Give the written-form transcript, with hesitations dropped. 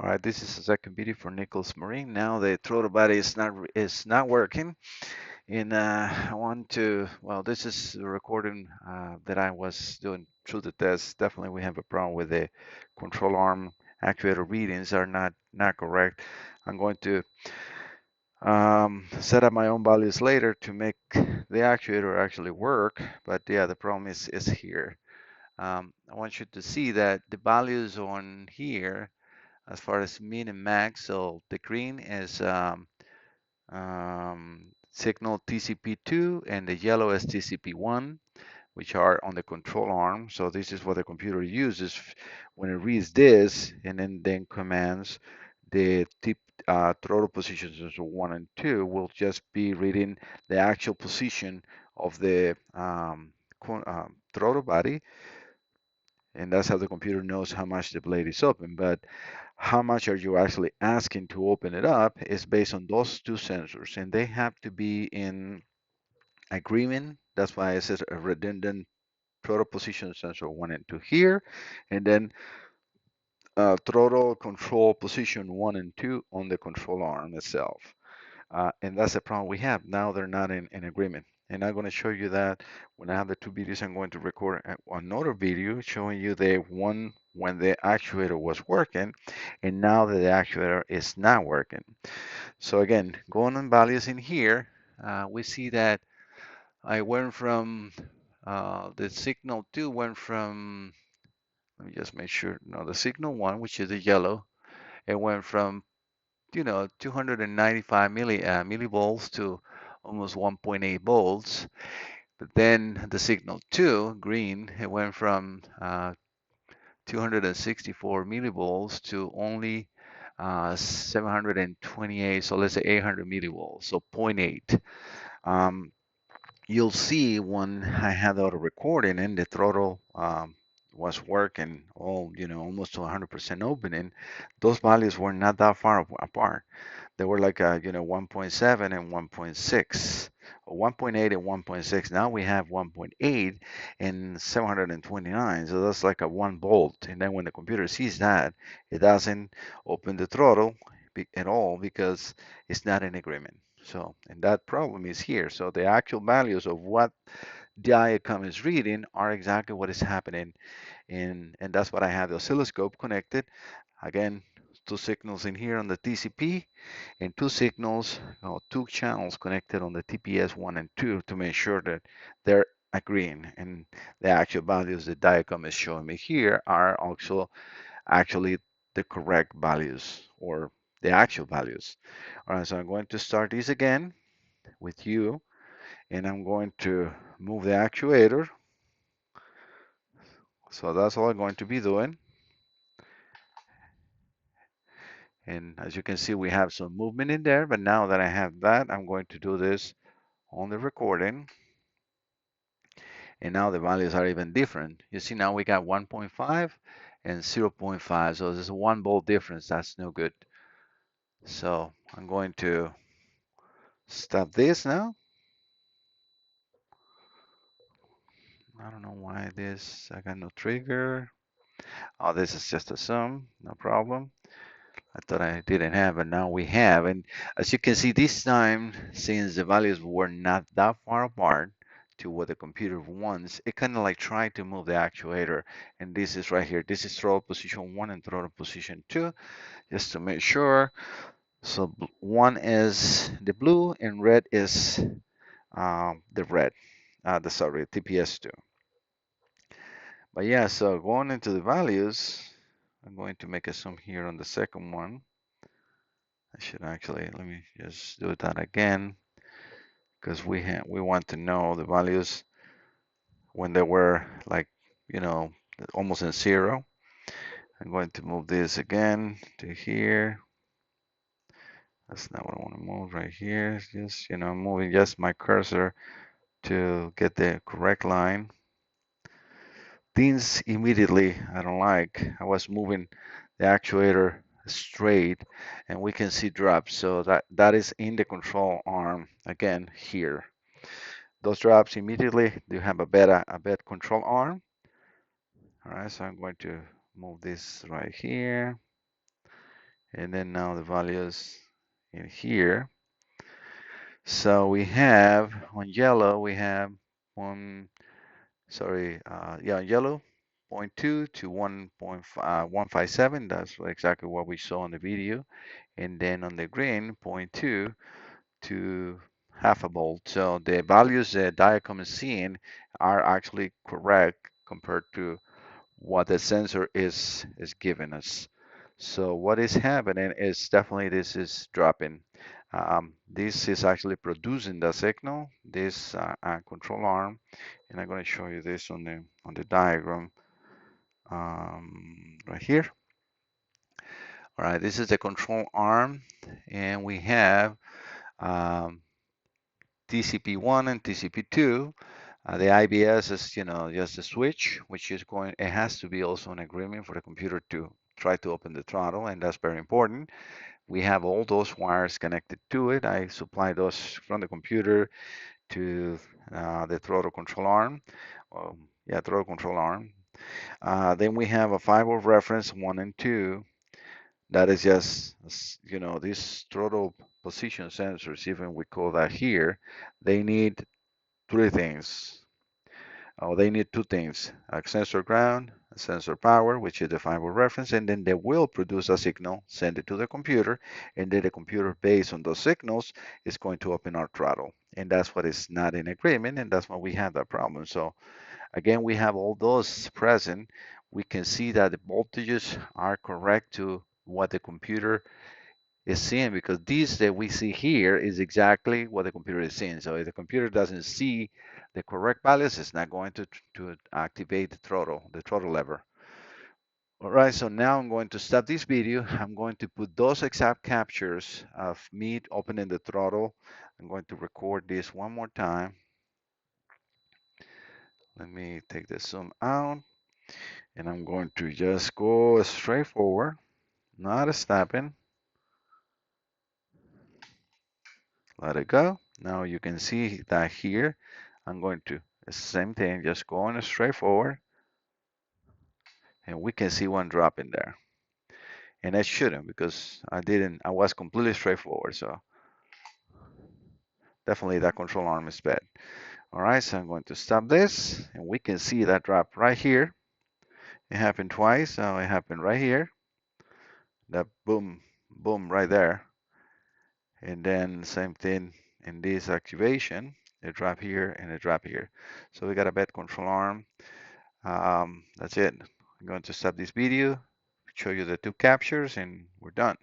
All right, this is the second video for Nichols Marine. Now the throttle body is not working, and I want to. Well, this is the recording that I was doing through the test. Definitely, we have a problem with the control arm actuator readings are not correct. I'm going to set up my own values later to make the actuator actually work. But yeah, the problem is here. I want you to see that the values on here as far as min and max. So the green is signal TCP2 and the yellow is TCP1, which are on the control arm. So this is what the computer uses when it reads this and then commands the throttle positions. So 1 and 2 will just be reading the actual position of the throttle body, and that's how the computer knows how much the blade is open. But how much are you actually asking to open it up is based on those two sensors, and they have to be in agreement. That's why it says a redundant throttle position sensor 1 and 2 here, and then throttle control position 1 and 2 on the control arm itself. And that's the problem we have. Now they're not in agreement. And I'm going to show you that when I have the two videos. I'm going to record another video showing you the one when the actuator was working and now that the actuator is not working. So again, going on values in here, we see that I went from the signal 2 went from, let me just make sure, no, the signal 1, which is the yellow, it went from 295 millivolts to almost 1.8 volts. But then the signal 2, green, it went from 264 millivolts to only 728, so let's say 800 millivolts, so zero point 0.8. You'll see when I had the auto recording and the throttle was working almost to 100% opening, those values were not that far apart. They were like 1.7 and 1.6, or 1.8 and 1.6. Now we have 1.8 and 729. So that's like a 1 volt. And then when the computer sees that, it doesn't open the throttle at all because it's not in agreement. So, and that problem is here. So the actual values of what the IACOM is reading are exactly what is happening. And that's what I have the oscilloscope connected. Again, two signals in here on the TCP and two signals, two channels connected on the TPS 1 and 2 to make sure that they're agreeing. And the actual values the diagram is showing me here are also actually the correct values or the actual values. All right, so I'm going to start this again with you, and I'm going to move the actuator. So that's all I'm going to be doing. And as you can see, we have some movement in there, but now that I have that, I'm going to do this on the recording. And now the values are even different. You see now we got 1.5 and 0.5. So there's a 1 volt difference. That's no good. So I'm going to stop this now. I don't know why I got no trigger. Oh, this is just a sum, no problem. I thought I didn't have, but now we have. And as you can see this time, since the values were not that far apart to what the computer wants, it kind of like tried to move the actuator. And this is right here. This is throttle position 1 and throttle position 2, just to make sure. So one is the blue and red is the red, sorry, TPS2. But yeah, so going into the values, I'm going to make a sum here on the second one. I should actually, let me just do that again because we want to know the values when they were like, you know, almost in zero. I'm going to move this again to here. That's not what I want to move right here. It's just, moving just my cursor to get the correct line. Things immediately I don't like. I was moving the actuator straight and we can see drops. So that is in the control arm again here. Those drops immediately you have a better control arm. All right, so I'm going to move this right here. And then now the values in here. So we have on yellow, we have one, sorry, yeah, on yellow, zero point 0.2 to 1.157. That's exactly what we saw on the video. And then on the green, zero point 0.2 to half a volt. So the values that Diacom is seeing are actually correct compared to what the sensor is giving us. So what is happening is definitely this is dropping. This is actually producing the signal, this control arm, and I'm going to show you this on the diagram right here. All right, this is the control arm, and we have um, TCP1 and TCP2. The IBS is, just a switch, which is going, it has to be also an agreement for the computer to try to open the throttle, and that's very important. We have all those wires connected to it. I supply those from the computer to the throttle control arm. Yeah, throttle control arm. Then we have a 5-volt reference 1 and 2. That is just, these throttle position sensors, even we call that here, they need three things. Oh, they need two things, a sensor ground, a sensor power, which is the 5-volt reference, and then they will produce a signal, send it to the computer, and then the computer, based on those signals, is going to open our throttle. And that's what is not in agreement, and that's why we have that problem. So again, we have all those present. We can see that the voltages are correct to what the computer is seeing, because these that we see here is exactly what the computer is seeing. So if the computer doesn't see the correct values, it's not going to activate the throttle lever. All right, so now I'm going to stop this video. I'm going to put those exact captures of me opening the throttle. I'm going to record this one more time. Let me take the zoom out, and I'm going to just go straight forward, not stopping. Let it go. Now you can see that here. I'm going to, the same thing, just going straight forward, and we can see one drop in there. And I shouldn't, because I was completely straightforward. So definitely that control arm is bad. All right, so I'm going to stop this, and we can see that drop right here. It happened twice, so it happened right here. That boom, boom right there. And then same thing in this activation, a drop here and a drop here. So we got a bad control arm. That's it. I'm going to stop this video, show you the two captures, and we're done.